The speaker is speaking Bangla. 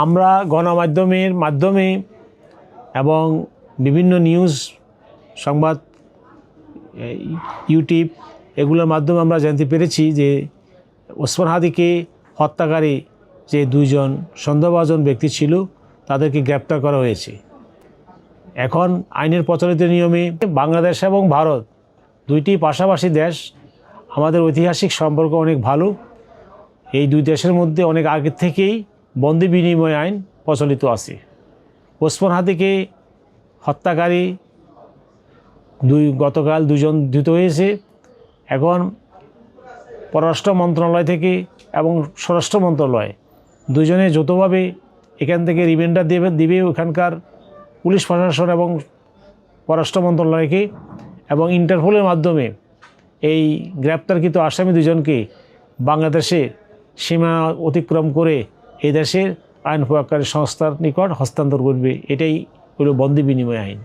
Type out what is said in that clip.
আমরা গণমাধ্যমের মাধ্যমে এবং বিভিন্ন নিউজ সংবাদ ইউটিউব এগুলোর মাধ্যমে আমরা জানতে পেরেছি যে ওসমান হাদিকে হত্যাকারী যে দুইজন সন্দেহভাজন ব্যক্তি ছিল তাদেরকে গ্রেপ্তার করা হয়েছে। এখন আইনের প্রচলিত নিয়মে বাংলাদেশ এবং ভারত দুইটি পাশাপাশি দেশ, আমাদের ঐতিহাসিক সম্পর্ক অনেক ভালো। এই দুই দেশের মধ্যে অনেক আগে থেকেই বন্দি বিনিময় আইন প্রচলিত আছে। ওসমান হাদিকে হত্যাকারী গতকাল দুজন ধৃত হয়েছে। এখন পররাষ্ট্র মন্ত্রণালয় থেকে এবং স্বরাষ্ট্র মন্ত্রণালয় দুজনে যৌথভাবে এখান থেকে রিমান্ডার দিবে ওখানকার পুলিশ প্রশাসন এবং পররাষ্ট্র মন্ত্রণালয়কে, এবং ইন্টারপোলের মাধ্যমে এই গ্রেপ্তারকৃত আসামি দুজনকে বাংলাদেশে সীমা অতিক্রম করে এই দেশের আইন প্রয়োগকারী সংস্থার নিকট হস্তান্তর করবে। এটাই হলো বন্দি বিনিময় আইন।